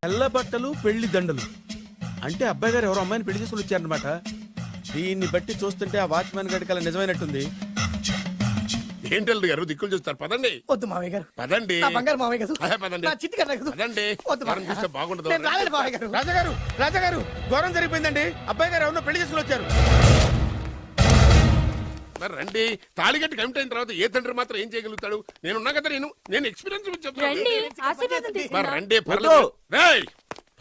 తెల్ల బట్టలు పెళ్లి దండలు అంటే అబ్బాయి గారు ఎవరో అమ్మాయిని పెళ్లి చేసుకుని వచ్చారనమాట. దీన్ని బట్టి చూస్తుంటే ఆ వాచ్మెన్ గడికి అలా నిజమైనట్టుంది. ఏంటల్లుడు గారు దిక్కులు చూస్తారు, పదండి. వద్దు మామయ్య గారు, పదండి. నా బంగారు మామయ్య గారు, పదండి. నా చిట్టి గారు నాకు పదండి. వద్దు మనం చూస్తే బాగుండదు. నేను రాలేను మామయ్య గారు. రాజాగారు రాజాగారు ఘోరం జరిగిపోయిందండి. అబ్బాయి గారు ఎవరినో పెళ్లి చేసుకుని వచ్చారు. మరి రండి. తాళిగట్టి కమిట్ అయిన తర్వాత ఏ తండ్రి మాత్రం ఏం చేయగలుగుతాడు? నేనున్నా కదా, నేను ఎక్స్పీరియన్స్ చెప్తాను. మరి రండి, పర్లేదు. రేయ్,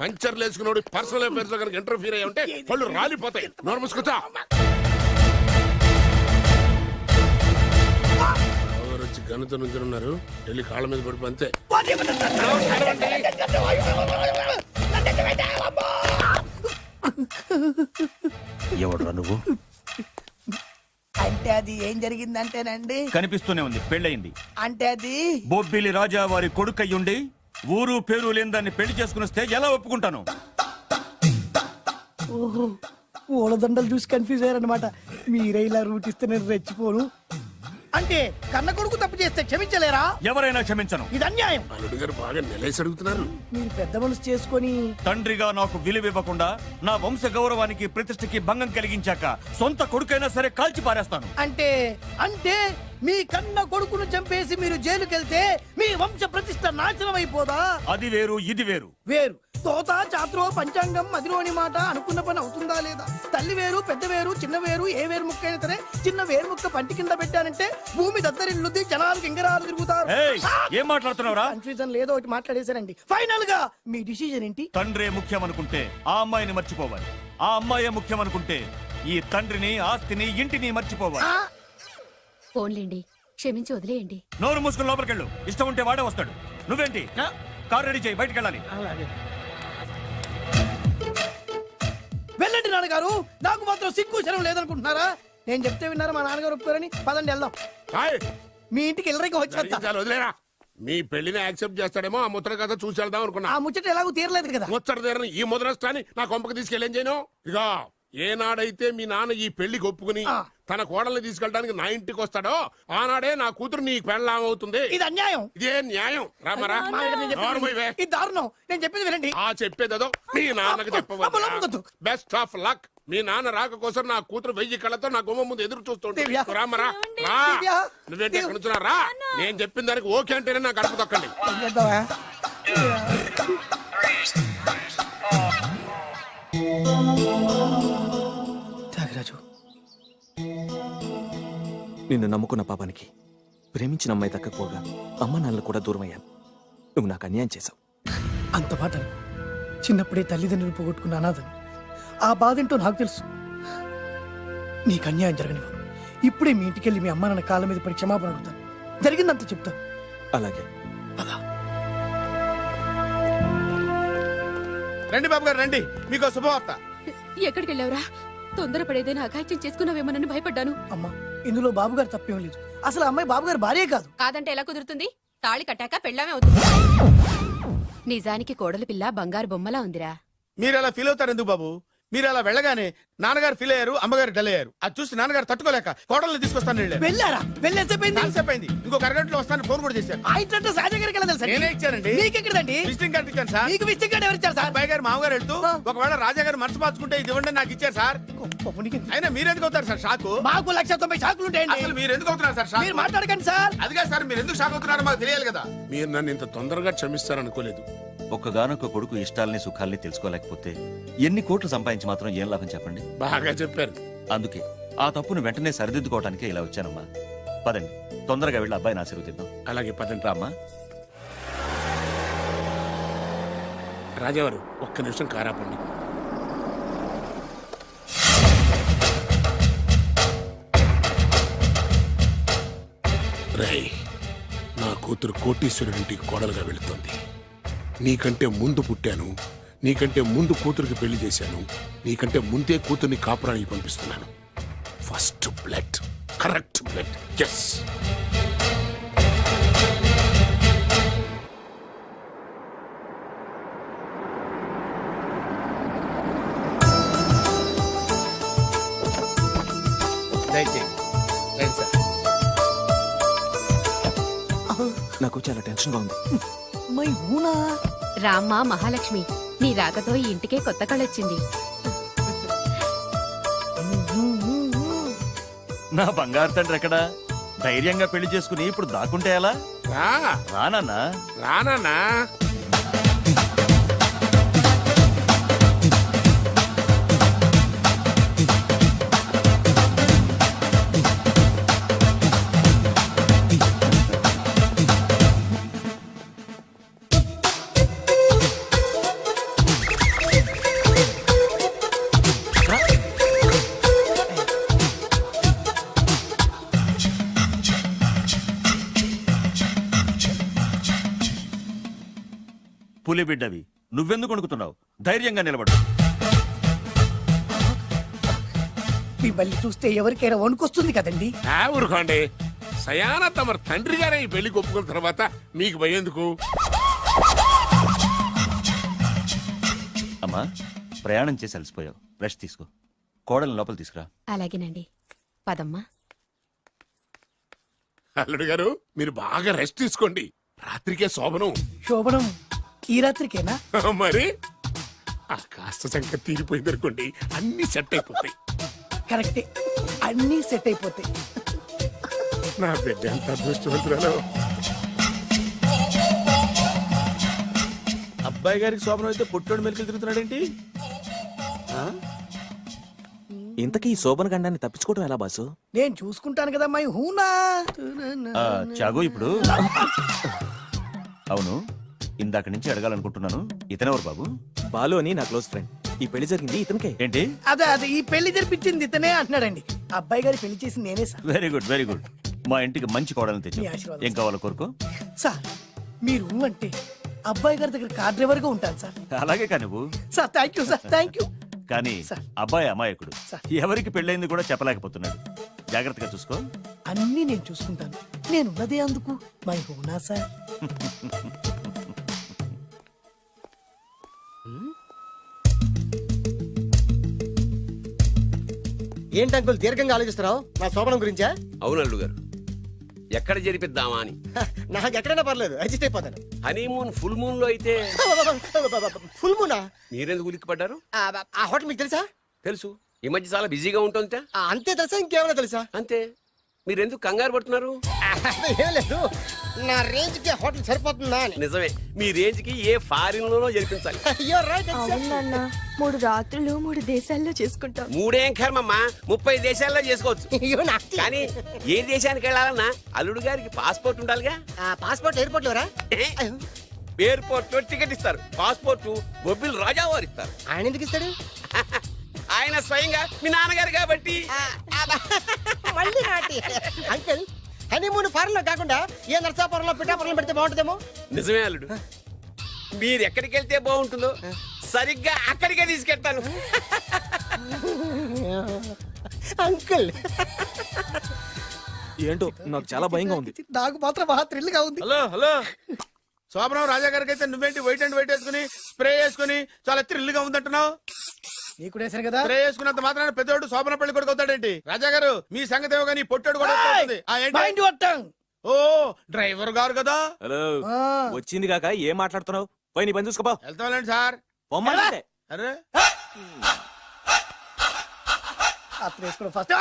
పంచర్లు వేసుకున్నాడు పర్సనల్ అఫైర్స్ లో కనుక ఇంటర్ఫీర్ అయ్యి ఉంటే పళ్ళు రాలిపోతాయి. నోరు మూసుకుంటా. వచ్చి గనుత నుంచి ఉన్నారు, వెళ్ళి కాళ్ళ మీద పడిపో అంతే. ఎవడురా నువ్వు? అంటే అది ఏం జరిగిందంటేనండి, కనిపిస్తూనే ఉంది, పెళ్ళయింది. అంటే అది బొబ్బిలి రాజా వారి కొడుకయ్యుండి ఊరు పేరు లేని దాన్ని పెళ్లి చేసుకుని వస్తే ఎలా ఒప్పుకుంటాను? ఓహో, పూలదండలు చూసి కన్ఫ్యూజ్ అయ్యారనమాట. మీరే ఇలా రూట్ ఇస్తే నేను రెచ్చిపోను. అంటే కన్న కొడుకు తప్పు చేస్తే క్షమించలేరా? ఎవరైనా క్షమించను. ఇది అన్యాయం. అల్లుడు గారు బాగా నిలేసి అడుగుతున్నారు. మీరు పెద్ద మనసు చేసుకొని తండ్రిగా నాకు విలువివ్వకుండా నా వంశ గౌరవానికి ప్రతిష్టకి భంగం కలిగించాక సొంత కొడుకైనా సరే కాల్చి పారేస్తాను. అంటే అంటే మీ కన్న కొడుకును చంపేసి మీరు జైలుకెళ్తే మీ వంశ ప్రతిష్ట నాశనం అయిపోదా? అది వేరు, ఇది వేరు. వేరు. తోత చాత్రో పంచాంగం మదిలోని మాట అనుకున్న పని అవుతుందా లేదా? తల్లి వేరు, పెద్ద వేరు, చిన్న వేరు, ఏ వేరు ముక్క అయినా సరే చిన్న వేరు ముక్క పంటి కింద పెట్టానంటే భూమి దద్దరిల్లుద్ది, జనాలు గింగరాలు తిరుగుతారు. ఏయ్, ఏం మాట్లాడుతున్నావురా? కన్ఫ్యూజన్ లేదో ఒకటి మాట్లాడేశారండి. ఫైనల్ గా మీ డిసిజన్ ఏంటి? తండ్రే ముఖ్యం అనుకుంటే ఆ అమ్మాయిని మర్చిపోవాలి. ఆ అమ్మాయే ముఖ్యం అనుకుంటే ఈ తండ్రిని, ఆస్తిని, ఇంటిని మర్చిపోవాలి. ఫోన్లేండి, క్షమించి వదిలేయండి. నోరు మూసుకుని లోపలికెళ్ళు. ఇష్టం ఉంటే వాడే వస్తాడు. నువ్వేంటి? కార్ రెడీ చేయి, బయటికి వెళ్ళాలి. వెళ్ళండి నాన్నగారు. నాకు మాత్రం సిగ్గు శరం లేదనుకుంటున్నారా? నేను చెప్తే విన్నారా? మా నాన్నగారు ఒప్పుకోరని. పదండి వెళ్దాం. హాయ్, మీ ఇంటికి ఎల్లరికి వచ్చేస్తా. చాలు వదిలేరా. మీ పెళ్లిని యాక్సెప్ట్ చేస్తాడేమో ఆ ముద్ర కథ చూసి వెళ్దాం అనుకున్నా. ఆ ముచ్చట ఎలాగో తీరలేదు కదా. ముచ్చట తీరని ఈ ముద్రష్టాన్ని నా కొంపకి తీసుకెళ్ళేం చేయను. ఇక ఏనాడైతే మీ నాన్న ఈ పెళ్లికి ఒప్పుకుని తన కోడల్ని తీసుకెళ్ళడానికి నా ఇంటికి వస్తాడో ఆనాడే నా కూతురు నీ పెళ్ళాం అవుతుంది. ఇది అన్యాయం. ఇదే న్యాయం. రామరా, ఇది దారుణం. నేను చెప్పేది వినండి. ఆ చెప్పేదేదో మీ నాన్నకు చెప్పవచ్చు. Best of luck. మీ నాన్న రాక కోసం నా కూతురు 1000 కళ్ళతో నా గుమ్మ ముందు ఎదురు చూస్తుంటే రామరా, రా. నువ్వేంటి ఎక్కడ నుంచున్నా? రా. నేను చెప్పిన దానికి ఓకే అంటేనే నా గడప తొక్కండి. త్యాగరాజు, నిన్ను నమ్ముకున్న పాపానికి ప్రేమించిన అమ్మాయి దక్కకపోగా అమ్మ నాన్నలు కూడా దూరం అయ్యాను. నువ్వు నాకు అన్యాయం చేశావు. అంత మాట చిన్నప్పుడే తల్లిదండ్రులు పోగొట్టుకున్న అనాథను. ఆ బాధ ఏంటో నాకు తెలుసు. నీకు అన్యాయం జరగనివ్వను. ఇప్పుడే మీ ఇంటికెళ్ళి మీ అమ్మ నాన్న కాళ్ళ మీద పడి క్షమాపణ అడుగుతాను. జరిగిందంత చెప్తాను. అలాగే. రండి బాబు గారు రండి, మీకు శుభవార్త. ఎక్కడికి వెళ్ళావురా? తొందరపడేదైనా అఘాయిత్యం చేసుకున్నావేమోనని భయపడ్డాను. అమ్మా, ఇందులో బాబుగారు తప్పేం లేదు. అసలు అమ్మాయి బాబుగారు భార్యే కాదు. కాదంటే ఎలా కుదురుతుంది? తాళి కట్టాక పెళ్ళామే అవుతుంది. నిజానికి కోడలి పిల్ల బంగారు బొమ్మలా ఉందిరా. మీరు అలా ఫీల్ అవుతారు ఎందుకు బాబు? మీరు అలా వెళ్ళగానే నాన్నగారు ఫీల్ అయ్యారు, అమ్మగారు డల్ అయ్యారు. అది చూసి నాన్నగారు తట్టుకోలేక కోడల్ని తీసుకొస్తాను వెళ్ళారా? వెళ్ళేసేపోయింది. ఇంకొక అరగంటలో వస్తాను ఫోన్ కూడా చేశారు. ఆ ఇంట్లో రాజా గారికి ఎలా తెలుసా? నేనే ఇచ్చానండి. మీకెక్కడండి? విజిటింగ్ కార్డు ఇచ్చాను సార్. మీకు విజిటింగ్ కార్డు ఎవరు ఇచ్చారు సార్? అబ్బాయి గారు మామగారు వెళ్తూ ఒకవేళ రాజా గారు మనసు మార్చుకుంటే ఇది ఇవ్వండి నాకు ఇచ్చారు సార్. అయినా మీరు ఎందుకు అవుతారు సార్ షాక్? మాకు 190 షాకులు ఉంటాయండి. అసలు మీరు ఎందుకు అవుతున్నారు సార్ షాక్? మీరు మాట్లాడకండి సార్. అదిగా సార్, మీరు ఎందుకు షాక్ అవుతున్నారో మాకు తెలియాలి కదా. మీరు నన్ను ఇంత తొందరగా క్షమిస్తారనుకోలేదు. ఒక్కగానొక్క కొడుకు ఇష్టాలని సుఖాల్ని తెలుసుకోలేకపోతే ఎన్ని కోట్లు సంపాదించి మాత్రం ఏం లాభం చెప్పండి? బాగా చెప్పారు. అందుకే ఆ తప్పును వెంటనే సరిదిద్దుకోవడానికే ఇలా వచ్చానమ్మా. పదండి, తొందరగా వెళ్ళి అబ్బాయిని ఆశీర్వదిద్దాం. అలాగే పదండి. రామ్మా. రాజావారు ఒక్క నిమిషం కారాపండి. రేయ్, నా కూతురు కోటీశ్వరుడింటికి కోడలుగా వెళుతోంది. నీకంటే ముందు పుట్టాను, నీకంటే ముందు కూతురికి పెళ్లి చేశాను, నీకంటే ముందే కూతుర్ని కాపురానికి పంపిస్తున్నాను. First blood, correct blood. Yes. నాకు చాలా టెన్షన్ గా ఉంది. మై హూనా రామ్మ మహాలక్ష్మి, నీ రాకతో ఈ ఇంటికే కొత్త కళొచ్చింది. నా బంగారు తండ్రి ఎక్కడా? ధైర్యంగా పెళ్లి చేసుకుని ఇప్పుడు దాక్కుంటే ఎలా? రా రానన్నా. రానా పులి బిడ్డవి, నువ్వెందుకు వణుకుతున్నావు? ధైర్యంగా నిలబడు. మిమ్మల్ని చూస్తే ఎవరికైనా వణుకొస్తుంది కదండి. ఊరుకోండి. సయానా తమ తండ్రి గారే ఈ పెళ్లి ఒప్పుకున్న తర్వాత మీకు భయందుకు? అమ్మా, ప్రయాణం చేసి అలసిపోయావు, రెస్ట్ తీసుకో. కోడల్ని లోపల తీసుకురా. అలాగేనండి, పదమ్మా. అల్లుడు గారు మీరు బాగా రెస్ట్ తీసుకోండి. రాత్రికే శోభనం. శోభనం ఈ రాత్రికేనా? మరి ఆ కాస్త సంఖ్య తీరిపోయింది అనుకోండి, అన్ని సెట్ అయిపోతాయి. కరెక్టే, అన్నీ సెట్ అయిపోతాయి. నా బిడ్డ ఎంత అదృష్టవంతురాలో. అబ్బాయి గారికి శోభనం అయితే పుట్టోడు మెలికలు తిరుగుతున్నాడేంటి? ఇంతకీ ఈ శోభన గండాన్ని తప్పించుకోవడం ఎలా బాసు? నేను చూసుకుంటాను కదా మై హూనా. చాగు ఇప్పుడు. అవును, ఇందాక నుంచి అడగాలనుకుంటున్నాను, ఇతనెవరు బాబు? బాలు అని నా క్లోజ్ ఫ్రెండ్. ఈ పెళ్లి జరిగింది ఇతనికే. ఏంటి? అదే ఈ పెళ్లి జరిపించింది ఇతనే అంటున్నాడండి. అబ్బాయి గారి పెళ్లి చేసింది నేనే sir. Very good, very good. మా ఇంటికి మంచి కోడల్ని తెచ్చు. మీ ఆశీర్వాదం, ఏం కావాలో కోరుకో. సార్ మీరు అంటే అబ్బాయి గారి దగ్గర కార్ డ్రైవర్ గా ఉంటాను సార్. అలాగే కా నువ్వు. Sir thank you sir, thank you. కానీ సార్. అబ్బాయి అమాయకుడు, సార్. ఎవరికి పెళ్ళైంది కూడా చెప్పలేకపోతున్నాడు. జాగ్రత్తగా చూసుకో. అన్నీ నేను చూసుకుంటాను. నేనున్నదే అందుకు మై హూనా సార్. ఏంటి అంకుల్ దీర్ఘంగా ఆలోచిస్తున్నావు? నా శోభనం గురించా? అవును అల్లుడు గారు, ఎక్కడ జరిపిద్దామా అని. నాకు ఎక్కడైనా పర్లేదు, అడ్జస్ట్ అయిపోతాను. హనీమూన్ ఫుల్ మూన్ లో అయితే ఫుల్ మూనా? మీరెందుకు ఉలిక్కిపడ్డారు? ఆ హోటల్ మీకు తెలుసా? తెలుసు, ఈ మధ్య చాలా బిజీగా ఉంటుందిట. అంతే తెలుసా, ఇంకేమైనా తెలుసా? అంతే. మీరెందుకు కంగారు పడుతున్నారు? ఏం లేదు, నా రేంజ్ కి హోటల్ సరిపోతుందా అని. నిజమే, మీ రేంజ్ కి ఏ ఫారిన్ లోనో జరిపించాలి. You're right, అవునన్నా 3 రాత్రులు 3 దేశాల్లో చేసుకుంటాం. మూడేం కర్మమ్మా, 30 దేశాల్లో చేసుకోవచ్చు. You're naughty. కానీ ఏ దేశానికి వెళ్ళాలన్నా అల్లుడు గారికి పాస్పోర్ట్ ఉండాలిగా. Passport airport LoRa? ఎయిర్పోర్ట్ లో టికెట్ ఇస్తారు, పాస్పోర్ట్ బొబ్బిల్ రాజా వారు ఇస్తారు. ఆయన ఎందుకు ఇస్తాడు? ఆయన స్వయంగా మీ నాన్నగారు కాబట్టి. మళ్ళీ నాటి అంకుల్, హనీమూన్ ఫారెన్ లో కాకుండా ఏ నర్సాపురంలో పిఠాపురంలో పెడితే బాగుంటుందేమో. నిజమే అల్లుడు, మీరు ఎక్కడికి వెళ్తే బాగుంటుందో సరిగ్గా అక్కడికే తీసుకెళ్తాను. అంకుల్ ఏంటో నాకు చాలా భయంగా ఉంది. నాకు మాత్రం బాగా థ్రిల్ గా ఉంది. హలో హలో, శోభనం రాజా గారికి అయితే నువ్వేంటి వైట్ అండ్ వైట్ వేసుకుని స్ప్రే వేసుకుని చాలా థ్రిల్ గా ఉందంటున్నావు? నీకు వేసాను కదా. స్ప్రే వేసుకున్నంత మాత్రాన పెద్దోడు శోభన పెళ్లి కొడుకు అవుతాడేంటి? రాజా గారు మీ సంగతి ఏమో కానీ పొట్టోడు కూడా అవుతుంది. ఏంటి? Mind your tongue. ఓ డ్రైవర్ గారు కదా. హలో, వచ్చింది కాక ఏం మాట్లాడుతున్నావు? పోయి నీ పని చూసుకోపో. వెళ్తాంలేండి సార్. పొమ్మంటే అరే అత్త వేసుకోవడం ఫస్ట్.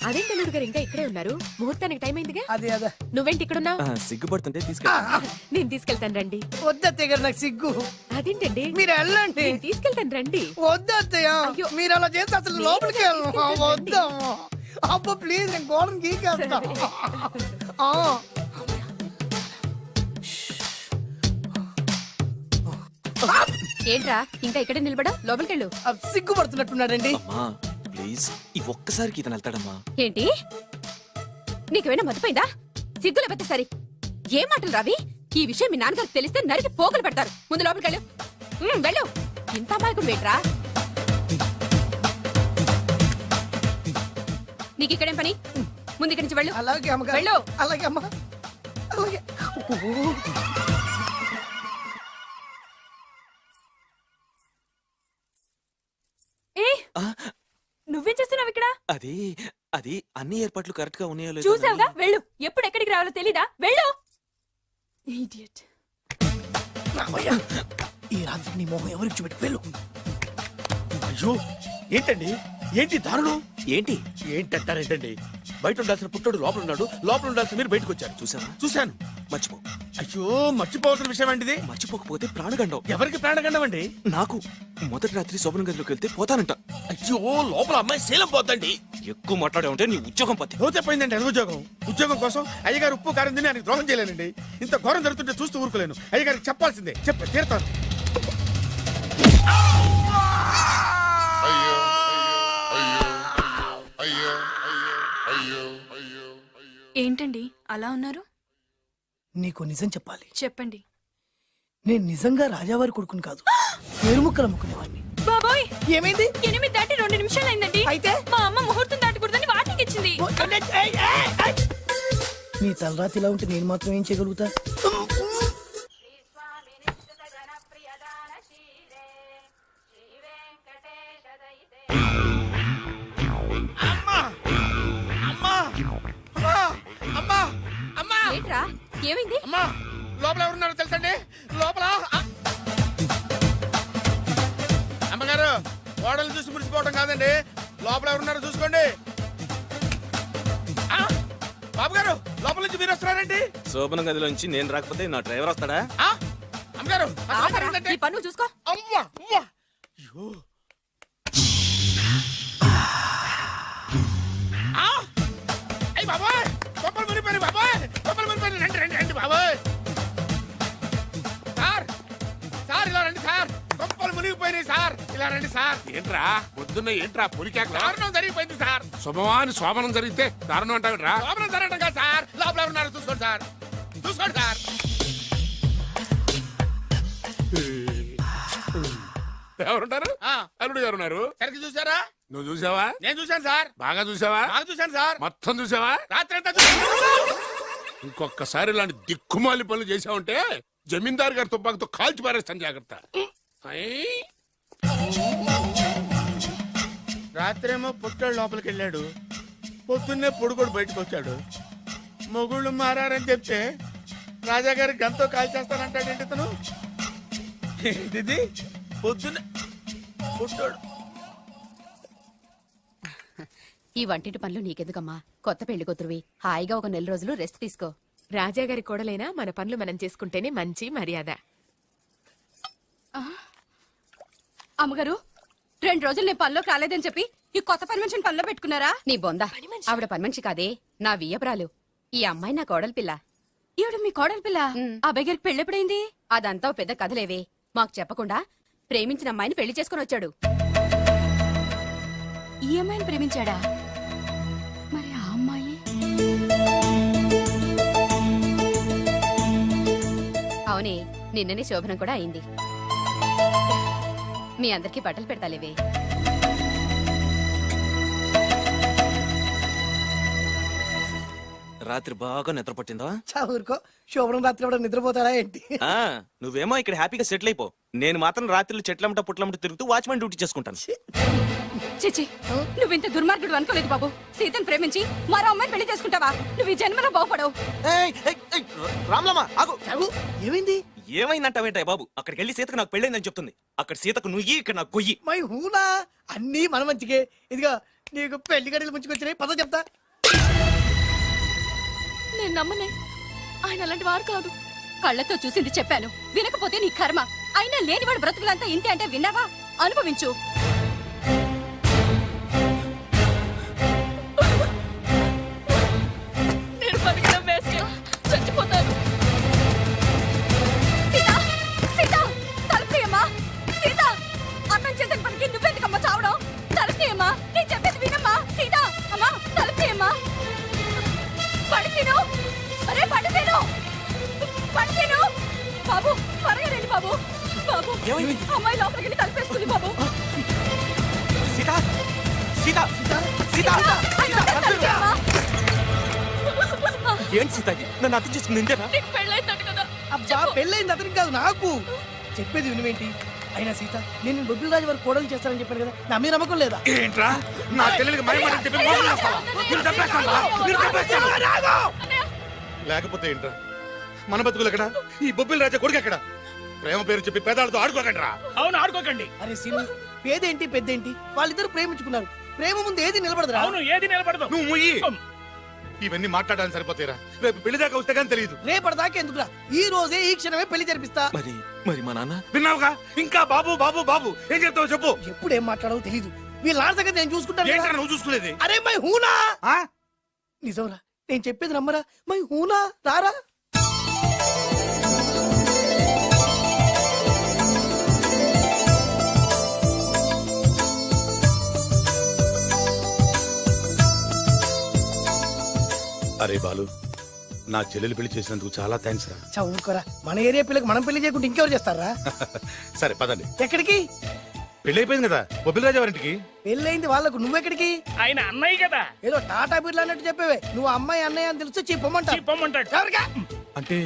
అదేంటి అల్లుడు గారు ఇంకా ఇక్కడే ఉన్నారు? ముహూర్తానికి టైం అయిందిగా. అదే అదే నువ్వేంటి ఇక్కడున్నావు? సిగ్గుపడుతుంటే తీసుకెళ్ళి. నేను తీసుకెళ్తాను రండి. వద్దత్తయ్య గారు, నాకు సిగ్గు. అదేంటండి? మీరు వెళ్ళండి. నేను తీసుకెళ్తాను రండి. వద్దత్తయ్య, అయ్యో. మీరు అలా చేస్తే అసలు లోపలికి వెళ్ళను. వద్దమ్మా. అబ్బా ప్లీజ్, నేను గోడను గీకేస్తా. ఏంట్రా ఇంకా ఇక్కడే నిలబడా? లోపలికెళ్ళు. సిగ్గుపడుతున్నట్టున్నాడండి. అమ్మా ప్లీజ్, ఈ ఒక్కసారికి ఇతను వెళ్తాడమ్మా. ఏంటి, నీకేమైనా మతిపోయిందా? సిగ్గులు పెద్ద సరి. ఏ మాటలు రావి? ఈ విషయం మీ నాన్నగారికి తెలిస్తే నరికి పోగులు పెడతారు. ముందు లోపలికెళ్ళు. వెళ్ళు. ఇంత అమాయకం వేట్రా? నీకు ఇక్కడేం పని? ముందు ఇక్కడి నుంచి వెళ్ళు. అలాగే అమ్మగారు. వెళ్ళు. అలాగే అమ్మా, అలాగే. నువ్వేం చేస్తున్నావు ఇక్కడ? అది అది అన్ని ఏర్పాట్లు కరెక్ట్ గా ఉన్నాయో లేదో చూసావుగా, వెళ్ళు. ఎప్పుడు ఎక్కడికి రావాలో తెలీదా? వెళ్ళు. Idiot. ఈ రాత్రికి నీ మొహం ఎవరికి చూపెట్టి వెళ్ళు. అయ్యో ఏంటండి ఏంటి దారుణం ఏంటి ఏంటంటారేంటండి బయట ఉండాల్సిన పుట్టోడు లోపల ఉన్నాడు లోపల ఉండాల్సిన మీరు బయటకు వచ్చారు చూసావా? చూశాను మర్చిపో. అయ్యో మర్చిపోవాల్సిన విషయం అండి ఇది మర్చిపోకపోతే ప్రాణగండం. ఎవరికి ప్రాణగండం అండి నాకు మొదటి రాత్రి శోభన గదిలోకి వెళ్తే పోతానంట. అయ్యో లోపల అమ్మాయి శీలం పోతండి ఎక్కువ మాట్లాడే ఉంటే నీ ఉద్యోగం పత్తి. పోతే పోయిందండి అది ఉద్యోగం కోసం అయ్యగారు ఉప్పు కారం తిని ఆయనకు ద్రోహం చేయలేనండి ఇంత ఘోరం జరుగుతుంటే చూస్తూ ఊరుకోలేను అయ్యగారికి చెప్పాల్సిందే చెప్పి తీరుతాను ఏంటండి అలా ఉన్నారు? నీకు నిజం చెప్పాలి. చెప్పండి. నేను నిజంగా రాజావారి కొడుకుని కాదు, ఏరుముక్కలు అమ్ముకునేవాడిని. బాబోయ్, ఏమైంది? 8 దాటి 2 నిమిషాలు అయిందండి. అయితే మా అమ్మ ముహూర్తం దాటకూడదని వాటికి ఇచ్చింది. నీ తలరాతి ఇలా ఉంటే నేను మాత్రం ఏం చేయగలుగుతా? అమ్మా అమ్మా ఏంట్రా ఏమైంది? అమ్మా లోపల ఎవరున్నారో తెలుసండి లోపల అమ్మగారు ఓడలు చూసి మురిసిపోవడం కాదండి లోపల ఎవరున్నారో చూసుకోండి బాబు గారు లోపల నుంచి మీరు వస్తున్నారండి శోభన గదిలోంచి నేను రాకపోతే నా డ్రైవర్ వస్తాడా? అమ్మగారు ఆగరా, ఈ పన్ను చూసుకో. అమ్మా అమ్మా అయ్యో అయ్యి బాబాయ్ కొప్పలు మునిపోయి బాబాయ్ కొప్పలు మునిపోయి రండి రండి రండి బాబాయ్ సార్ సార్ ఇలా రండి సార్ కొప్పలు మునిగిపోయినాయి సార్ ఇలా రండి సార్ ఏంట్రా పొద్దున్న ఏంట్రా పులికేకలా? దారుణం జరిగిపోయింది సార్ శుభమాని శోభనం జరిగితే దారుణం అంటావిట్రా? లోపల జరగడం కాదు సార్ లోపల ఎవరున్నారో చూసుకోండి సార్ చూసుకోండి సార్ ఎవరుంటారు? అల్లుడు ఎవరున్నారు? సరిగ్గా చూసారా నువ్వు చూసావా? నేను చూశాను సార్ బాగా చూసావా? బాగా చూశాను సార్ మొత్తం చూసావా? రాత్రి అంతా చూశాను ఇంకొకసారి ఇలాంటి దిక్కుమాలి పనులు చేసావంటే జమీందారు గారి తుపాకుతో కాల్చి పారేస్తాను జాగ్రత్త. ఐ! రాత్రేమో పుట్టాడు లోపలికి వెళ్ళాడు పొద్దున్నే పొడుగోడు బయటకు వచ్చాడు మొగుళ్ళు మారని చెప్తే రాజాగారి గంతో కాల్చేస్తానంటాడేంటి ఇతను ఇది పొద్దున్నే పుట్టాడు ఈ వంటింటి పనులు నీకెందుకమ్మా? కొత్త పెళ్లి కూతురువి హాయిగా ఒక 4 రోజులు రెస్ట్ తీసుకో. రాజాగారి కోడలైనా మన పనులు మనం చేసుకుంటేనే మంచి మర్యాద. అమ్మగారు 2 రోజులు నేను పనిలోకి రాలేదని చెప్పి ఈ కొత్త పని మనిషిని పనిలో పెట్టుకున్నారా? నీ బొంద ఆవిడ పని మనిషి కాదే నా వియ్యపురాలు. ఈ అమ్మాయి నా కోడలి పిల్ల. ఈవిడ మీ కోడలి పిల్ల? ఆ బెగరికి పెళ్ళెప్పుడైంది? అదంతా ఓ పెద్ద కథలేవే మాకు చెప్పకుండా ప్రేమించిన అమ్మాయిని పెళ్లి చేసుకుని వచ్చాడు. ఈ అమ్మాయిని ప్రేమించాడా? మరి ఆ అమ్మాయి? అవునే నిన్ననే శోభనం కూడా అయింది. మీ అందరికి బట్టలు పెడతాలేవే. రాత్రి బాగా నిద్ర పట్టిందా? ఊరుకో, శోభనం రాత్రి కూడా నిద్రపోతాడా ఏంటి? ఆ, నువ్వేమో ఇక్కడ హ్యాపీగా సెటిల్ అయిపో. నేను మాత్రం రాత్రులు చెట్లమ్మట పుట్లమ్మట తిరుగుతూ వాచ్మెన్ డ్యూటీ చేసుకుంటాను. చిచి నువ్వింత దుర్మార్గుడు అనుకోలేదు బాబు. సీతను ప్రేమించి మరో అమ్మాయిని పెళ్లి చేసుకుంటావా? నువ్వు ఈ జన్మలో బాగుపడవు. రామ్లమ్మా ఆగు. ఏమైంది? ఏమైందంటావేంటాయి బాబు? అక్కడికి వెళ్ళి సీతకు నాకు పెళ్ళైందని చెప్తుంది. అక్కడ సీతకు నుయ్యి, ఇక్కడ నాకు గొయ్యి. మై హూనా అన్నీ మన మంచికే. ఇదిగా నీకు పెళ్లి గడియలు ముంచుకొచ్చినాయి, పద చెప్తా. నేను నమ్మనే. ఆయన అలాంటి వారు కాదు. కళ్ళతో చూసింది చెప్పాను, వినకపోతే నీ కర్మ. అయినా లేనివాడు బ్రతుకులంతా ఇంతే అంటే విన్నావా? అనుభవించు. నేను బతకడం వేస్ట్. చచ్చిపోతాను. సీత, సీత, తలుపు తీయమ్మా. సీత, అన్నం చేసిన పనికి నువ్వెందుకమ్మా చావడం? తలుపు తీయమ్మా. నేను చెప్పేది వినమ్మా. సీత, అమ్మా తలుపు తీయమ్మా. పడితేను అరే పడితేను పడితేను బాబు త్వరగా రండి బాబు. బాబు అమ్మాయి లోపలికి వెళ్ళి తలుపేసుకుంది బాబు. సీత సీత సీత ఏంటి సీత ఇది? నన్ను అర్థం చేసుకుంది ఇంతేనా? నీకు పెళ్ళైందట కదా. అబ్బా పెళ్ళైంది అతనికి కాదు నాకు. చెప్పేది వినువేంటి? అయినా సీత నేను బొబ్బిల్ రాజు వారు కోడలు చేస్తానని చెప్పాను కదా, నా మీద నమ్మకం లేదా? ఏంట్రా నా చెల్లెలికి మైమని చెప్పి మోసం చేస్తావా? నిన్ను చంపేస్తావా? నిన్ను చంపేస్తావా? లేకపోతే ఏంట్రా మన బతుకులు ఎక్కడ? ఈ బొబ్బిల్ రాజా కొడుకు ఎక్కడ? ప్రేమ పేరు చెప్పి పేదాలతో ఆడుకోకండి రా. అవును ఆడుకోకండి. అరే సీను, పేదేంటి పెద్దేంటి, వాళ్ళిద్దరు ప్రేమించుకున్నారు. ప్రేమ ముందు ఏది నిలబడదురా. అవును ఏది నిలబడదు. నువ్వు ముయ్యి. ఇవన్నీ మాట్లాడడానికి సరిపోతాయిరా. రేపు పెళ్లి దాకా వస్తే కానీ తెలియదు. రేపటిదాకా ఎందుకురా, ఈ రోజే ఈ క్షణమే పెళ్లి జరిపిస్తా. మరి మా నాన్న విన్నావుగా? ఇంకా బాబు బాబు బాబు ఏం చెప్తావు చెప్పు. ఎప్పుడు ఏం మాట్లాడవో తెలీదు. వీళ్ళ నాన్న సంగతి నేను చూసుకుంటాను కదా. ఏంటన్నా నువ్వు చూసుకునేది? అరే మై హూనా. ఆ? నిజంరా, నేను చెప్పేది నమ్మరా. మై హూనా, రారా. అరే బాలు, నా చెల్లెలు పెళ్లి చేసినందుకు చాలా థ్యాంక్స్ రా. చౌకరా, మన ఏరియా పిల్లకి మనం పెళ్లి చేయకుండా ఇంకెవరు చేస్తారా? సరే పదండి. ఎక్కడికి? పెళ్లి అయిపోయింది కదా, బొబ్బిలి వారింటికి. పెళ్ళయింది వాళ్ళకు, నువ్వెక్కడికి? ఆయన అన్నయ్య కదా. ఏదో టాటా బిర్లా అన్నట్టు చెప్పేవే. నువ్వు అమ్మాయి అన్నయ్య అని తెలిస్తే చెప్పమంటా. చెప్పమంటాడు. ఎవరికా? అంటే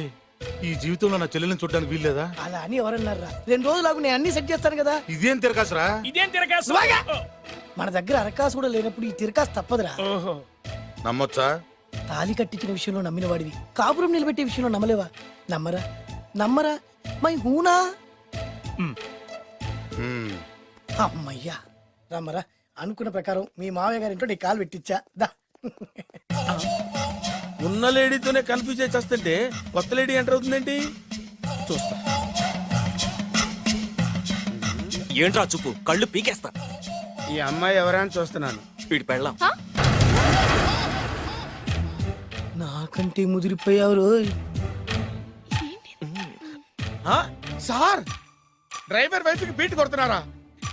ఈ జీవితంలో నా చెల్లెల్ని చూడడానికి వీల్లేదా? అలా అని ఎవరన్నారా? 2 రోజులకు నేను అన్ని సెట్ చేస్తాను కదా. ఇదేం తిరగాసురా? ఇదేం తిరగాసు? నువ్వాగా. మన దగ్గర అరకాసు కూడా లేనప్పుడు ఈ తిరకాసు తప్పదురా. ఓహో. నమ్మొచ్చా? తాలి కట్టించిన విషయంలో నమ్మిన వాడివి, కాపురం నిలబెట్టే విషయంలో నమ్మలేవా? నమ్మరా నమ్మరా. మై హూనా. అమ్మయ్యా, రమ్మరా. అనుకున్న ప్రకారం మీ మావయ్య గారి ఇంట్లో నీ కాలు పెట్టించా. దా. ఉన్న లేడీతోనే కన్ఫ్యూజ్ చేసి వస్తుంటే కొత్త లేడీ ఎంటర్ అవుతుందేంటి? చూస్తా. ఏంట్రా చూపు, కళ్ళు పీకేస్తా. ఈ అమ్మాయి ఎవరా అని చూస్తున్నాను. వీడి పెళ్ళాం. నాకంటే ముదిరిపోయావు రోయ్. సార్, డ్రైవర్ వైఫ్ కి బీట్ కొడుతున్నారా?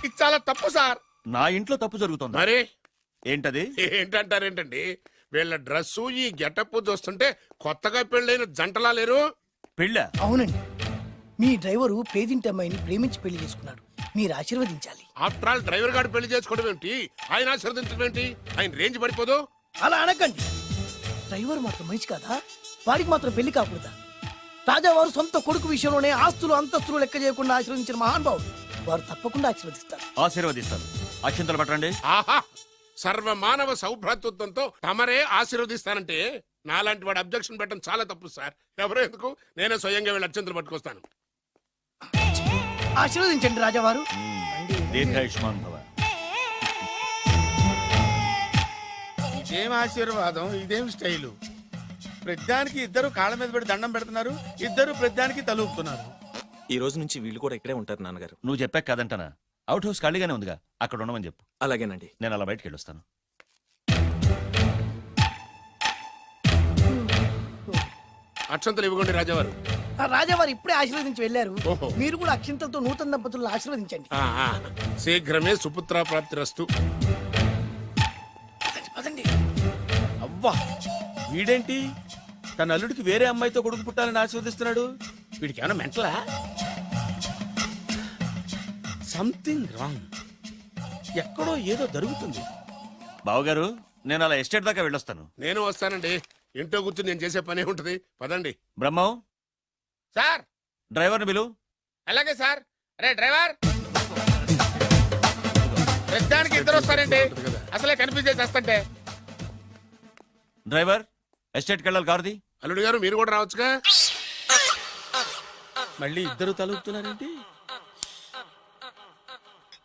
ఇది చాలా తప్పు సార్. నా ఇంట్లో తప్పు జరుగుతుంది. మరి ఏంటది? ఏంటంటారేంటండి? వీళ్ళ డ్రెస్సు ఈ గెటప్ చూస్తుంటే కొత్తగా పెళ్ళైన జంటలా లేరు. పెళ్ళ? అవునండి, మీ డ్రైవరు పేదింటి అమ్మాయిని ప్రేమించి పెళ్లి చేసుకున్నాడు. మీరు ఆశీర్వదించాలి. ఆఫ్టర్ ఆల్ డ్రైవర్ గారు పెళ్లి చేసుకోవడం ఏంటి, ఆయన ఆశీర్వదించడం ఏంటి? ఆయన రేంజ్ పడిపోదు. అలా అనకండి. డ్రైవర్ మాత్రం మనిషి కాదా? వాడికి మాత్రం పెళ్లి కాకూడదా? రాజావారు సొంత కొడుకు విషయంలోనే ఆస్తులు అంతస్తులు లెక్క చేయకుండా ఆశీర్వదించిన మహానుభావుడు. వారు తప్పకుండా ఆశీర్వదిస్తారు. ఆశీర్వదిస్తాను. అక్షంతలు పట్టండి. ఆహా, సర్వ మానవ సౌభ్రాతృత్వంతో తమరే ఆశీర్వదిస్తానంటే నాలాంటి వాడు అబ్జెక్షన్ పెట్టడం చాలా తప్పు సార్. ఎవరో ఎందుకు, నేనే స్వయంగా వీళ్ళ అత్యంతలు పట్టుకొస్తాను. ఆశీర్వదించండి రాజావారు. దీర్ఘాయుష్మాన్ భవ. ఇదేం ఆశీర్వాదం, ఇదేం స్టైలు? ప్రతిదానికి ఇద్దరు కాళ్ళ మీద పెట్టి దండం పెడుతున్నారు, ఇద్దరు ప్రతిదానికి తలూపుతున్నారు. ఈ రోజు నుంచి వీళ్ళు కూడా ఇక్కడే ఉంటారు నాన్నగారు. నువ్వు చెప్పాక కాదంటానా? అవుట్ హౌస్ ఖాళీగానే ఉందిగా, అక్కడ ఉండమని చెప్పు. అలాగేనండి. నేను అలా బయటికి వెళ్ళొస్తాను. అక్షంతలు ఇవ్వకండి రాజావారు. రాజావారు ఇప్పుడే ఆశీర్వదించి వెళ్ళారు. ఓహో. మీరు కూడా అక్షింతలతో నూతన దంపతులను ఆశీర్వదించండి. శీఘ్రమే సుపుత్ర ప్రాప్తిరస్తు. పదండి. అవ్వా, వీడేంటి తన అల్లుడికి వేరే అమ్మాయితో కొడుకు పుట్టాలని ఆశీర్వదిస్తున్నాడు? వీడికి ఏమైనా మెంటలా? Something wrong. ఎక్కడో ఏదో జరుగుతుంది. బావగారు, నేను అలా ఎస్టేట్ దాకా వెళ్ళొస్తాను. నేను వస్తానండి. ఇంట్లో కూర్చుని నేను చేసే పనే ఉంటది. పదండి. బ్రహ్మం, సార్. డ్రైవర్ని పిలు. అలాగే సార్. అరే డ్రైవర్, ప్రతిదానికి ఇద్దరు వస్తారండి. అసలే కన్ఫ్యూజ్ చేసి వస్తుంటే. డ్రైవర్, ఎస్టేట్కి వెళ్ళాలి, కారుది. అల్లుడు గారు మీరు కూడా రావచ్చుగా. మళ్ళీ ఇద్దరు తలూపుతున్నారేంటి?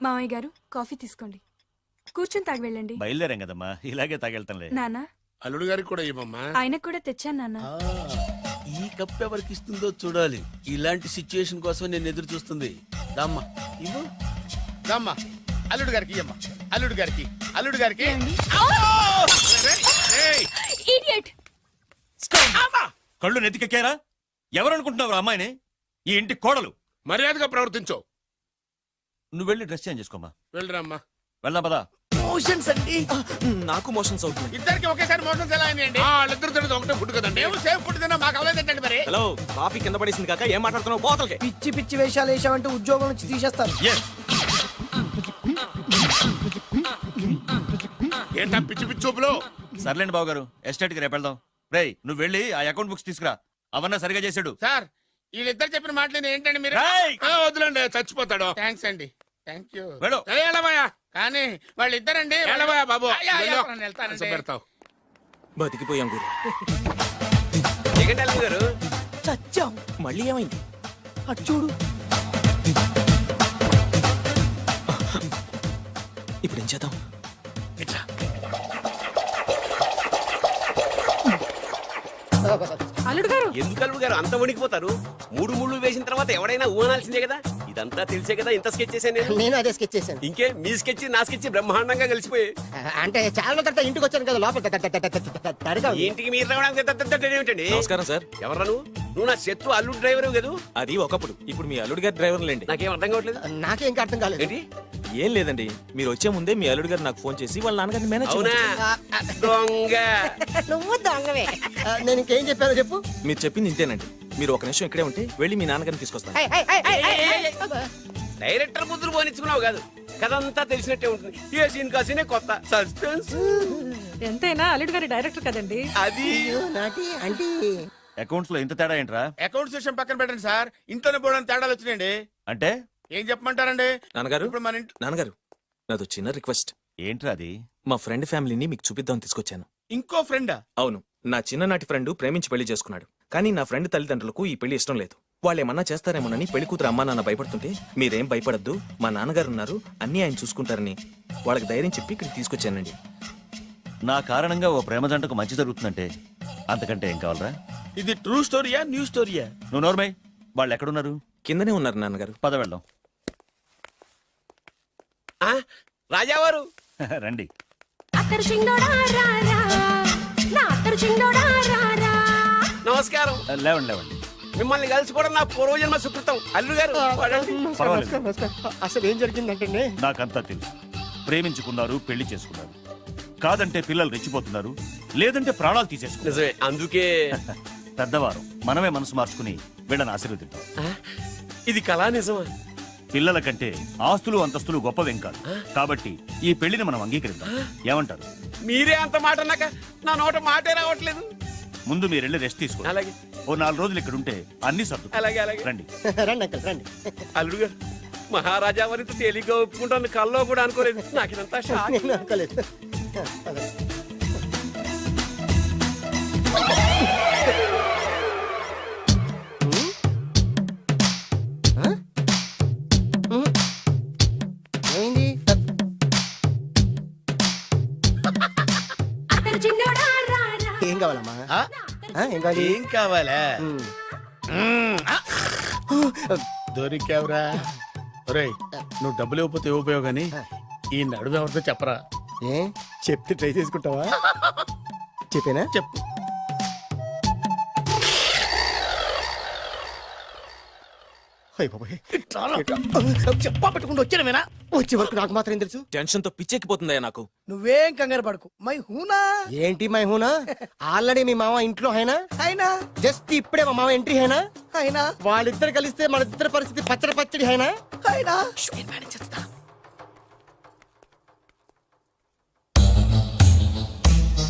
మామయ్య గారు కాఫీ తీసుకోండి, కూర్చొని తాగి వెళ్ళండి. బయలుదేరాం కదమ్మా, ఇలాగే తాగెళ్తానులే. నాన్న, అల్లుడు గారికి కూడా ఇవ్వమ్మా. ఆయనకు కూడా తెచ్చాను నాన్న. ఈ కప్ ఎవరికి ఇస్తుందో చూడాలి. ఇలాంటి సిచ్యుయేషన్ కోసం నేను ఎదురు చూస్తుంది. దమ్మా ఇవ్వు. దమ్మా, అల్లుడు గారికి ఇయ్యమ్మా. అల్లుడు గారికి, అల్లుడు గారికి. ఇడియట్. కళ్ళు నెత్తికెక్కారా? ఎవరనుకుంటున్నావు అమ్మాయిని? ఈ ఇంటి కోడలు. మర్యాదగా ప్రవర్తించో. నువ్వు వెళ్ళి డ్రెస్ చేంజ్ చేసుకోమ్మా. వెళ్ళరమ్మా. వెళ్దాం పదా. మోషన్స్ అండి. నాకు మోషన్స్ అవుతుంది. ఇద్దరికి ఒకేసారి మోషన్స్ ఎలా అయినాయండి? వాళ్ళిద్దరు తినదు ఒకటే ఫుడ్ కదండి. మేము సేఫ్ ఫుడ్ తిన్నా మాకు అవ్వలేదండి మరి. హలో, కాఫీ కింద పడేసింది కాక ఏం మాట్లాడుతున్నావు? పోతలకి. పిచ్చి పిచ్చి వేషాలు వేసామంటే ఉద్యోగం నుంచి తీసేస్తాను. ఏంటా పిచ్చి పిచ్చి చూపులు? సర్లేండి బావగారు, ఎస్టేట్ కి రేపు వెళ్దాం. రేయ్, నువ్వు వెళ్ళి ఆ అకౌంట్ బుక్స్ తీసుకురా. అవన్నా సరిగా చేసాడు. సార్, వీళ్ళిద్దరు చెప్పిన మాటలు ఏంటండి మీరు? వదిలేండి, చచ్చిపోతాడు. థ్యాంక్స్ అండి. Thank you. వెళ్ళు. వెళ్ళబోయా కానీ వాళ్ళిద్దరండి. వెళ్ళబోయా బాబు. అయ్యా, అయ్యా, వెళ్ళు. నేను వెళ్తానండి. పెడతావు. బతికిపోయాం గురు. గారు చచ్చాం. మళ్ళీ ఏమైంది? అటు చూడు. గారు అంత వణికిపోతారు? మూడు ముళ్ళు వేసిన తర్వాత ఎవడైనా ఊనాల్సిందే కదా. ఇదంతా తెలిసే కదా ఇంత స్కెచ్ చేశాను నేను. నేను అదే స్కెచ్ చేశాను. ఇంకే మీ స్కెచ్ నా స్కెచ్ బ్రహ్మాండంగా కలిసిపోయాయి. అంటే చాలా రోజుల తర్వాత ఇంటికి వచ్చాను కదా, లోపల తడిగా ఉంది. ఇంటికి మీరు రావడానికి ఏమిటండి? నమస్కారం సార్. ఎవరా నువ్వు నా శత్రు అల్లుడు డ్రైవర్ కదా. అది ఒకప్పుడు, ఇప్పుడు మీ అల్లుడు గారి డ్రైవర్ లేండి. నాకేం అర్థం కావట్లేదు. నాకే ఇంకా అర్థం కాలేదు. ఏంటి? ఏం లేదండి, మీరు వచ్చే ముందే మీ అల్లుడు గారు నాకు ఫోన్ చేసి వాళ్ళ నాన్నగారిని మేనేజ్ అవునా? చేయమని దొంగ. నువ్వు దొంగవే. నేను ఇంకేం చెప్పానో చెప్పు. మీరు చెప్పింది ఇంతేనండి. మీరు ఒక నిమిషం ఇక్కడే ఉంటే వెళ్ళి మీ నాన్నగారిని తీసుకొస్తాను. డైరెక్టర్ ముద్దులు పోనిచ్చుకున్నావు కాదు, కథంతా తెలిసినట్టే ఉంటుంది. ఏ సీన్ కాసీనే కొత్త సస్పెన్స్. ఎంతైనా అల్లుడు గారి డైరెక్టర్ కదండి. అది నాటి అంటే అకౌంట్స్ లో ఇంత తేడా ఏంట్రా? అకౌంట్ సెషన్ పక్కన పెట్టండి సార్, ఇంట్లోనే పోవడానికి తేడాలు వచ్చినాయండి. అంటే ఏం చెప్పమంటారండి? నాన్నగారు, ఇప్పుడు మన ఇంట్లో నాన్నగారు, నాదో చిన్న రిక్వెస్ట్. ఏంట్రా అది? మా ఫ్రెండ్ ఫ్యామిలీని మీకు చూపిద్దామని తీసుకొచ్చాను. ఇంకో ఫ్రెండా? అవును, నా చిన్ననాటి ఫ్రెండ్ ప్రేమించి పెళ్లి చేసుకున్నాడు. కానీ నా ఫ్రెండ్ తల్లిదండ్రులకు ఈ పెళ్లి ఇష్టం లేదు. వాళ్ళు ఏమన్నా చేస్తారేమోనని పెళ్లి కూతురు అమ్మా నాన్న భయపడుతుంటే, మీరేం భయపడద్దు, మా నాన్నగారు ఉన్నారు, అన్నీ ఆయన చూసుకుంటారని వాళ్ళకి ధైర్యం చెప్పి ఇక్కడికి తీసుకొచ్చానండి. నా కారణంగా ఓ ప్రేమ జంటకు మంచి జరుగుతుందంటే అంతకంటే ఏం కావాలరా? ఇది ట్రూ స్టోరీయా న్యూ స్టోరీయా? నువ్వు నోర్మై. వాళ్ళు ఎక్కడున్నారు? కిందనే ఉన్నారు నాన్నగారు. పద వెళ్దాం. రాజావారు రండి. నమస్కారం. లేవండి లేవండి. మిమ్మల్ని కలిసి కూడా నా పూర్వజన్మ సుకృతం. అల్లు గారు వాడండి. పర్వాలేదు. అసలు ఏం జరిగిందంటే నాకంతా తెలుసు. ప్రేమించుకున్నారు, పెళ్లి చేసుకున్నారు. కాదంటే పిల్లలు రెచ్చిపోతున్నారు, లేదంటే ప్రాణాలు తీసేసుకున్నారు. నిజమే, అందుకే పెద్దవారు మనమే మనసు మార్చుకుని వీళ్ళని ఆశీర్వదిద్దాం. ఇది కళా నిజమా? పిల్లల కంటే ఆస్తులు అంతస్తులు గొప్పవేం కాదు. కాబట్టి ఈ పెళ్లిని మనం అంగీకరిద్దాం. ఏమంటారు? మీరే అంత మాట అన్నాక నా నోట మాటే రావట్లేదు. ముందు మీరు వెళ్ళి రెస్ట్ తీసుకోండి. అలాగే ఓ 4 రోజులు ఇక్కడ ఉంటే అన్ని సర్దు. అలాగే అలాగే రండి. రండి అంకల్ రండి. అల్లుడు గారు, మహారాజా వారితో తేలిగ్గా ఒప్పుకుంటాను కల్లో కూడా అనుకోలేదు. నాకు ఇదంతా షాక్. నేను అనుకోలేదు. ఏమైంది? ఏం కావాలమ్మా? ఆ? ఏం కావాలి? ఏం కావాలా? దొరికావురా. ఒరేయ్, నువ్వు డబ్బులు ఇవ్వకపోతే ఇవ్వబోయావు గానీ ఈ నడుము ఎవరితో చెప్పరా. ఏ చెప్తే ట్రై చేసుకుంటావా? చెప్పేనా? చెప్పు. చెప్పా పెట్టుకుంటూ వచ్చాను. వచ్చే వరకు నాకు మాత్రం ఏం తెలుసు? టెన్షన్ తో పిచ్చెక్కిపోతుందయ్యా నాకు. నువ్వేం కంగారు పడకు, మై హూనా. ఏంటి మై హూనా? ఆల్రెడీ మీ మామ ఇంట్లో అయినా అయినా జస్ట్ ఇప్పుడే మా మామ ఎంట్రీ అయినా అయినా వాళ్ళిద్దరు కలిస్తే మన ఇద్దరు పరిస్థితి పచ్చడి పచ్చడి అయినా అయినా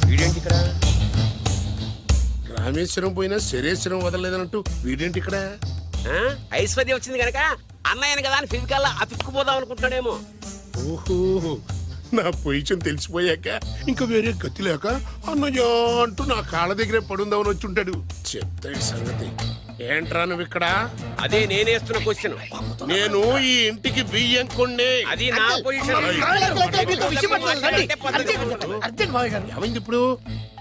వీడేంటి ఇక్కడ? రామేశ్వరం పోయినా శరేశ్వరం వదలలేదన్నట్టు వీడేంటి ఇక్కడ? ఐశ్వర్యం వచ్చింది కనుక అన్నయ్యని కదా అని ఫిజికల్లా అతుక్కుపోదాం అనుకుంటున్నాడేమో. ఓహో, నా పొజిషన్ తెలిసిపోయాక ఇంకా వేరే గతి లేక అన్నయ్య అంటూ నా కాళ్ళ దగ్గరే పడుందామని వచ్చి ఉంటాడు. చెప్తాడు సంగతి. ఏంట్రా నువ్వు ఇక్కడ? అదే నేనేస్తున్న క్వశ్చన్. నేను ఈ ఇంటికి బియ్యం కొన్నే. అది నా పొజిషన్. అర్జెంట్ మావయ్య గారు. ఏమైంది ఇప్పుడు?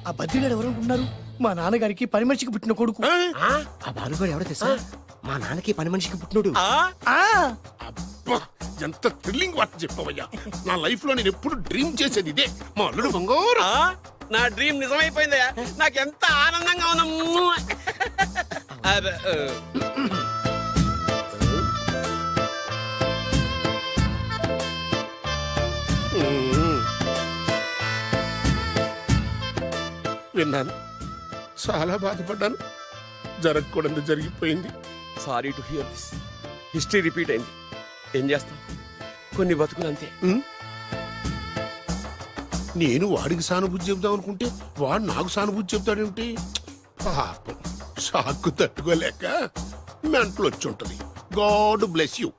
ఆ బద్రిగాడు ఎవరు అనుకుంటున్నారు? మా నాన్నగారికి పని మనిషికి పుట్టిన కొడుకు. ఆ బాలుగాడు ఎవడో తెలుసా? మా నాన్నకి పని మనిషికి పుట్టినోడు. అబ్బా, ఎంత థ్రిల్లింగ్ వార్త చెప్పవయ్యా. నా లైఫ్ లో నేను ఎప్పుడు డ్రీమ్ చేసేది ఇదే. మా అల్లుడు బంగారు. నా డ్రీమ్ నిజమైపోయిందయ్యా. నాకెంత ఆనందంగా ఉందా. విన్నాను, చాలా బాధపడ్డాను. జరగకూడదు జరిగిపోయింది. Sorry to hear this. History repeat అయింది. ఏం చేస్తాం, కొన్ని బతుకులు అంతే. నేను వాడికి సానుభూతి చెబుదాం అనుకుంటే వాడు నాకు సానుభూతి చెప్తాడేమిటి? పాపం, షాక్కు తట్టుకోలేక మెంటలు వచ్చి ఉంటది. God bless you.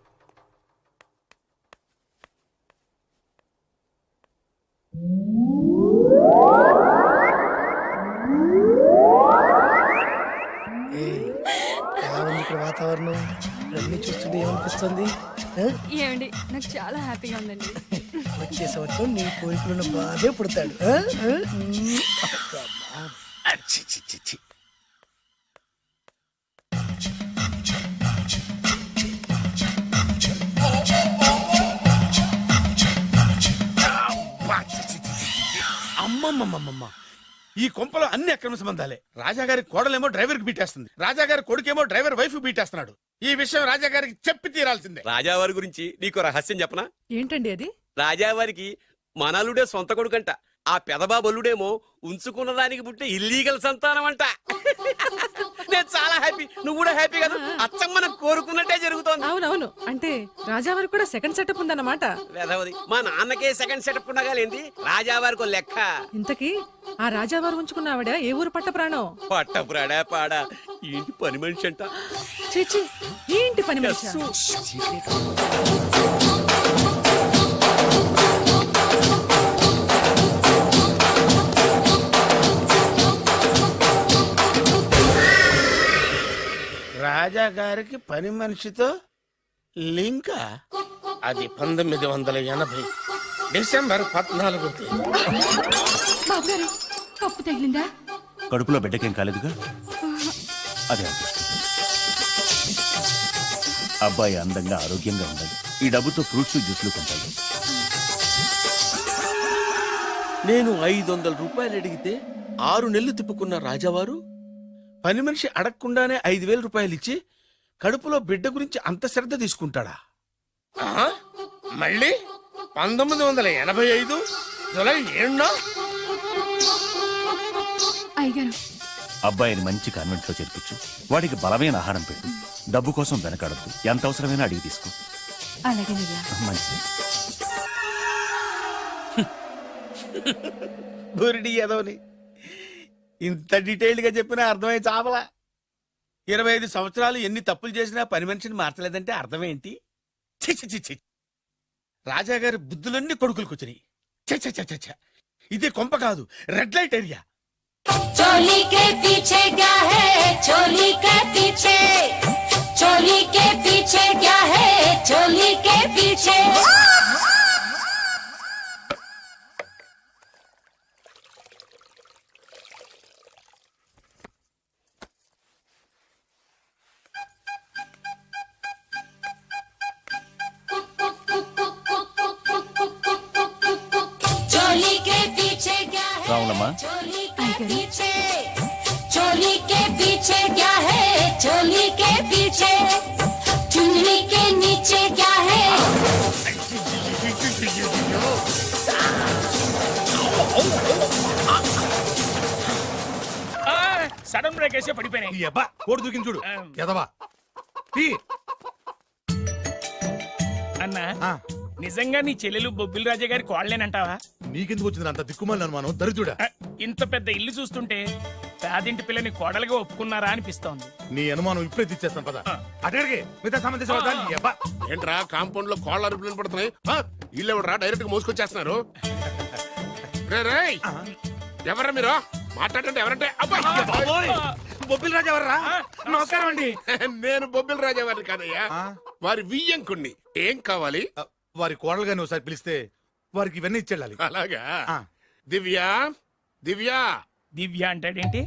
ఎలా ఉంది ఇక్కడ వాతావరణం? అన్ని చూస్తుంటే ఏమనిపిస్తుంది? ఏమండి, నాకు చాలా హ్యాపీగా ఉందండి. వచ్చే సంవత్సరం నీ కోరికలున్న బాధే పుడతాడు. అమ్మమ్మమ్మమ్మమ్మ. ఈ కొంపలో అన్ని అక్రమ సంబంధాలే. రాజాగారి కోడలేమో డ్రైవర్ కి బీటేస్తుంది, రాజాగారి కొడుకేమో డ్రైవర్ వైఫ్ బీటేస్తున్నాడు. ఈ విషయం రాజాగారికి చెప్పి తీరాల్సిందే. రాజావారి గురించి నీకు రహస్యం చెప్పనా? ఏంటండి అది? రాజావారికి మనలుడే సొంత కొడుకంట. ఆ పెదబాబలుడేమో ఉంచుకున్న దానికి పుట్టే ఇల్లీగల్ సంతానం అంట. నేను చాలా హ్యాపీ, నువ్వు కూడా హ్యాపీ కదా? అచ్చం మనం కోరుకున్నట్టే జరుగుతోంది. అవునవును, అంటే రాజావారి కూడా సెకండ్ సెటప్ ఉందన్నమాట. వేదవది, మా నాన్నకే సెకండ్ సెటప్ ఉండగాలేంది, రాజావారికి లెక్క. ఇంతకీ ఆ రాజావారు ఉంచుకున్న ఆవిడ ఏ ఊరు పట్ట ప్రాణం? పట్టపురాడా పాడా ఏంటి పని మనిషి అంట. చీచి, ఏంటి పని మనిషి? రాజాగారికి పని మనిషితో లింకా? అది 1980 డిసెంబర్ 14 తేదీ. బాబు గారు, కప్పు తగిలిందా? కడుపులో బిడ్డకేం కాలేదుగా? అదే అదృష్టం. అబ్బాయి అందంగా ఆరోగ్యంగా ఉండాలి. ఈ డబ్బుతో ఫ్రూట్స్ జ్యూస్లు కొంటాయి. నేను 500 రూపాయలు అడిగితే 6 నెలలు తిప్పుకున్న రాజావారు పని మనిషి అడగకుండానే 5,000 రూపాయలు ఇచ్చి కడుపులో బిడ్డ గురించి అంత శ్రద్ధ తీసుకుంటాడా? మళ్ళీ 1985 జూలై 7 అయ్యగారు, అబ్బాయిని మంచి కాన్వెంట్ లో చేర్పించు. వాడికి బలమైన ఆహారం పెట్టు. డబ్బు కోసం వెనకాడద్దు. ఎంత అవసరమైనా అడిగి తీసుకో. అలాగేనయ్యా. మంచిది. బురిడి ఏదోని ఇంత డీటెయిల్డ్ గా చెప్పినా అర్థమై చావలా. 25 సంవత్సరాలు ఎన్ని తప్పులు చేసినా పని మనిషిని మార్చలేదంటే అర్థమేంటి? ఛీ, ఛీ, ఛీ, ఛీ. రాజాగారి బుద్ధులన్నీ కొడుకులకు వచ్చినాయి. ఛ, ఛ, ఛ, ఛ, ఛ. ఇది కొంప కాదు, రెడ్ లైట్ ఏరియా. చోలీ కే పీछे क्या है? చోలీ కే పీछे, చోలీ కే పీछे क्या है? చోలీ కే పీछे. రావులమ్మా, चोली के पीछे क्या है? चोली के पीछे, चुन्नी के नीचे क्या है? సడన్ బ్రేక్ వేసే పడిపోయినాయి. ఈ అబ్బా కోడి దూకింది చూడు ఎదవా. అన్నా, నిజంగా నీ చెల్లెలు బొబ్బిల్ రాజా గారి కోడలేనంటావా? నీకెందుకు వచ్చింది అంత దిక్కుమాలి అనుమానం? దరిద్రుడా, ఇంత పెద్ద ఇల్లు చూస్తుంటే పేదింటి పిల్లని కోడలుగా ఒప్పుకున్నారా అనిపిస్తోంది. నీ అనుమానం ఇప్పుడే తీర్చేస్తాను పద. అటడికి మిగతా సంబంధించిన ఏంట్రా కాంపౌండ్ లో కోళ్ళ అరుపులు పడుతున్నాయి? ఇల్లు ఎవడరా డైరెక్ట్ గా మోసుకొచ్చేస్తున్నారు? ఎవరా మీరు మాట్లాడంటే? ఎవరంటే? బొబ్బిల్ రాజా వర్రా, నమస్కారం అండి. నేను బొబ్బిల్ రాజా వారిని కాదయ్యా, వారి వియ్యంకుణ్ణి. ఏం కావాలి? వారి కోడలుగాని ఒకసారి పిలిస్తే వారికి ఇవన్నీ ఇచ్చేళ్ళాలి. అలాగా? దివ్య, దివ్య. దివ్య అంటాడేంటి?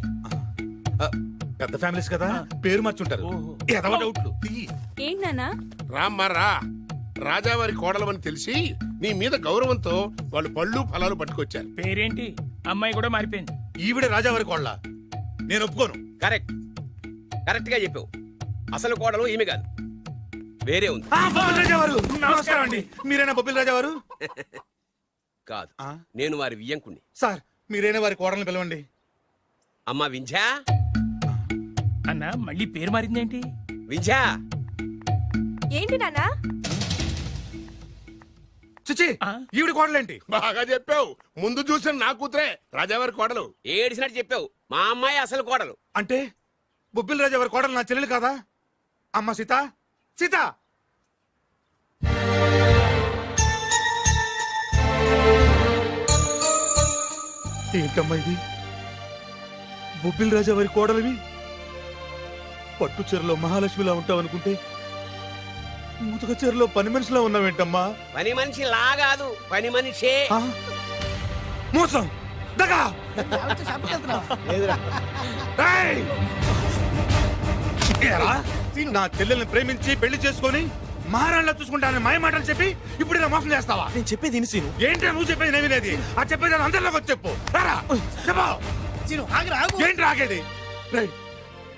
పెద్ద ఫ్యామిలీస్ కదా, పేరు మార్చుంటారు. ఎదవ డౌట్లు. ఏంటన్నా? రామ్మా రా. రాజావారి కోడలమని తెలిసి నీ మీద గౌరవంతో వాళ్ళు పళ్ళు ఫలాలు పట్టుకొచ్చారు. పేరేంటి? అమ్మాయి కూడా మారిపోయింది. ఈవిడ రాజావారి కోడల? నేను ఒప్పుకోను. కరెక్ట్, కరెక్ట్ గా చెప్పావు. అసలు కోడలు ఈమె కాదు, వేరే ఉంది. బొబ్బిల్ రాజా వారు, నమస్కారం అండి. మీరేనా బొబ్బిల్ రాజా వారు? కాదు, నేను వారి వియ్యంకుణ్ణి. సార్, మీరైనా వారి కోడల్ని పిలవండి. అమ్మా వింధ్యా. అన్నా, మళ్ళీ పేరు మారిందేంటి? వింధ్యా. ఏంటి నాన్నా? చిచి, ఈవిడ కోడలేంటి? బాగా చెప్పావు. ముందు చూసిన నా కూతురే రాజావారి కోడలు. ఏడిసినట్టు చెప్పావు. మా అమ్మాయి అసలు కోడలు. అంటే బొబ్బిల్ రాజా వారి కోడలు నా చెల్లెలు కాదా? అమ్మ సీత, సీత. ఏంటమ్మా ఇది? బొబ్బిల్ రాజా వారి కోడలివి పట్టు చీరలో మహాలక్ష్మిలా ఉంటావనుకుంటే ముతక చీరలో పని మనిషిలా ఉన్నావేంటమ్మా? పని మనిషి లాగాదు, పని మనిషే. మోసం, దగా. ఏయ్! ఏరా, నా చెల్లెల్ని ప్రేమించి పెళ్లి చేసుకొని మహారాణిలో చూసుకుంటానని మాయ మాటలు చెప్పి ఇప్పుడు ఇలా మోసం చేస్తావా? నేను చెప్పేది విను సీను. ఏంటి నువ్వు చెప్పేది నేను వినేది? ఆ చెప్పేది అందరిలోకి వచ్చి చెప్పు. రారా, చెప్పు. సీను, ఆగురా, ఆగు. ఏంటి రాకేది? రేయ్,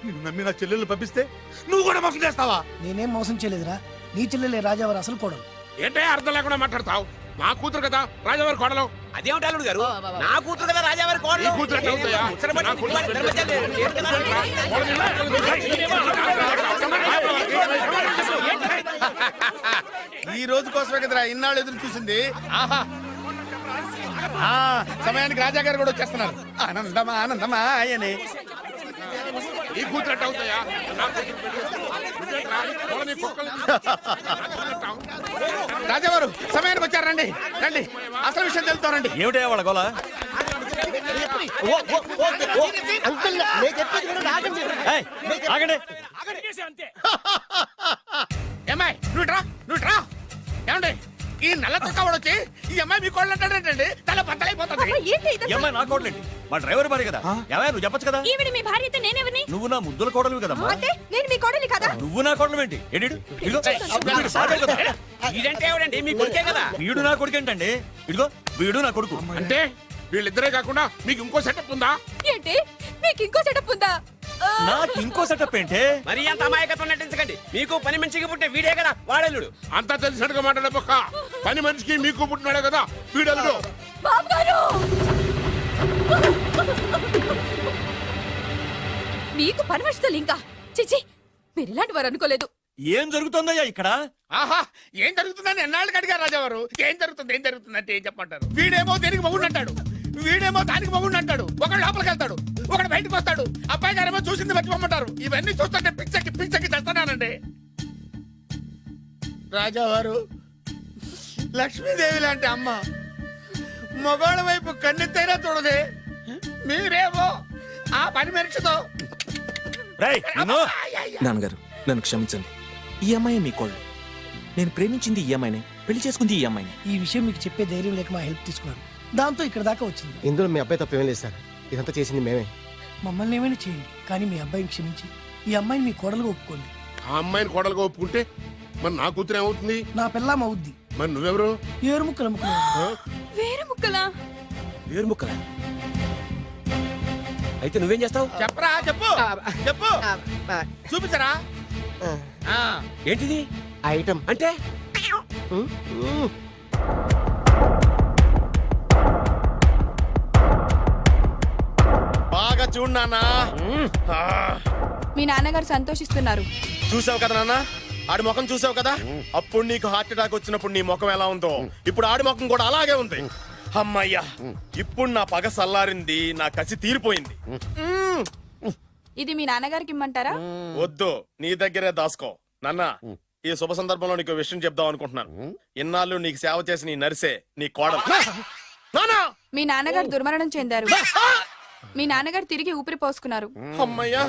నిన్ను నమ్మి నా చెల్లెళ్ళు పంపిస్తే నువ్వు కూడా మోసం చేస్తావా? నేనేం మోసం చేయలేదురా. నీ చెల్లెలే రాజావారు అసలు కోడలు. ఏంటే అర్థం లేకుండా మాట్లాడతావు? నా కూతురు కదా రాజావారి కోడలు. అదేమిటి అల్లుడు గారు నా కూతురు కదా రాజావారి నీ కోడలు కూతురు ఎట్లా అవుతాయా? నా కూతురు ఈ రోజు కోసమే కదరా ఇన్నాళ్ళు ఎదురు చూసింది. ఆహా ఆ, సమయానికి రాజా గారు కూడా వచ్చేస్తున్నారు. ఆనందమా ఆనందమా ఆయనే. నీ కూతురు ఎట్లా అవుతాయా? నా కూతురు నువ్వేంట్రా? వాళ్ళ నీ కుక్కలు. రాజావారు సమయానికి వచ్చారు. రండి రండి, అసలు విషయం తెలుతానండి. ఏమిటయ్యా వాళ్ళ గోల? అంకుల్ నేను చెప్పేది వినండి, ఆగండి. ఏయ్, ఆగండి. అంతే. ఏమ్మాయి నువ్వు రా. ఏమండి ఈ నల్ల తక్కవాడు వచ్చి ఈ అమ్మాయి మీ కోళ్ళు అంటాడంటండి. తల బద్దలైపోతుంది. ఈ అమ్మాయి నా కోడలేంటి? మా డ్రైవర్ భార్య కదా. ఏమయ్య నువ్వు చెప్పొచ్చు కదా. ఈవిడ మీ భార్య అయితే నేనెవరిని? నువ్వు నా ముద్దుల కోడలు కదమ్మా. అంటే నేను మీ కోడలి కదా? నువ్వు నా కోడలు ఏంటి? ఎడిడు ఇదిగో వీడు సాడే కదా. ఇదంటే ఎవడండి మీ కొడుకే కదా. వీడు నా కొడుకు ఏంటండి? ఇదిగో వీడు నా కొడుకు. అంటే వీళ్ళిద్దరే కాకుండా మీకు ఇంకో సెటప్ ఉందా? ఏంటి మీకు ఇంకో సెటప్ ఉందా? నాకు ఇంకో సెటప్ ఏంటి? మరి అంత అమాయకత్వం నటించకండి. మీకు పని మనిషికి పుట్టే వీడే కదా వాడల్లుడు. అంతా తెలిసినట్టుగా మాట్లాడపక్క. పని మనిషికి మీకు పుట్టినాడే కదా వీడల్లుడు. బాబుగారు! మీకు పని మనిషితో ఇంకా చిచి మీరు ఇలాంటి వారు అనుకోలేదు. ఏం జరుగుతుందయ్యా ఇక్కడ? ఆహా ఏం జరుగుతుందని ఎన్నాళ్ళకి అడిగారు రాజావారు. ఏం జరుగుతుంది అంటే ఏం చెప్పమంటారు? వీడేమో దేనికి మగుడు అంటాడు, వీడేమో దానికి మగుడు అంటాడు. ఒకడు లోపలికి వెళ్తాడు, ఒకడు బయటకు వస్తాడు. అబ్బాయి గారేమో చూసింది మర్చిపోమంటారు. ఇవన్నీ చూస్తుంటే పిచ్చకి చేస్తానండి. రాజావారు లక్ష్మీదేవి లాంటి అమ్మ మగవాళ్ళ వైపు కన్నెత్తైనా చూడదే. మీరేమో ఆ పని మనిషితో. రేయ్, నిన్ను. నాన్నగారు నన్ను క్షమించండి. ఈ అమ్మాయి మీ కోళ్ళు. నేను ప్రేమించింది ఈ అమ్మాయిని, పెళ్లి చేసుకుంది ఈ అమ్మాయిని. ఈ విషయం మీకు చెప్పే ధైర్యం లేక మా హెల్ప్ తీసుకున్నాను. దాంతో ఇక్కడ దాకా వచ్చింది. ఇందులో మీ అబ్బాయి తప్పేం లేదు సార్, ఇదంతా చేసింది మేమే. మమ్మల్ని ఏమైనా చేయండి, కానీ మీ అబ్బాయిని క్షమించి ఈ అమ్మాయిని మీ కోడలుగా ఒప్పుకోండి. ఆ అమ్మాయిని కోడలుగా ఒప్పుకుంటే మరి నా కూతురు ఏమవుతుంది? నా పిల్లం అవుద్ది. మరి నువ్వెవరు? ఏరు ముక్కలు అమ్ముకున్నాను. వేరే ముక్కలా? వేరు ముక్కలా? అయితే నువ్వేం చేస్తావు? చెప్పరా చెప్పు చూపించరా. ఏంటిది ఐటమ్ అంటే? బాగా చూడు నాన్న. మీ నాన్నగారు సంతోషిస్తున్నారు. చూసావు కదా నాన్న, ఆడి ముఖం చూసావు కదా. అప్పుడు నీకు హార్ట్ అటాక్ వచ్చినప్పుడు నీ ముఖం ఎలా ఉందో ఇప్పుడు ఆడి ముఖం కూడా అలాగే ఉంది. అమ్మయ్యా, ఇప్పుడు నా పగ సల్లారింది, నా కసి తీరిపోయింది. ఇది మీ నాన్నగారికి ఇమ్మంటారా? వద్దు, నీ దగ్గరే దాసుకో. నాన్న ఈ శుభ సందర్భంలో నీకు విషయం చెప్దాం అనుకుంటున్నాను. ఇన్నాళ్ళు నీకు సేవ చేసి నీ నరిసే నీ కోడలు. నాన్న మీ నాన్నగారు దుర్మరణం చెందారు. మీ నాన్నగారు తిరిగి ఊపిరి పోసుకున్నారు. అమ్మయ్యా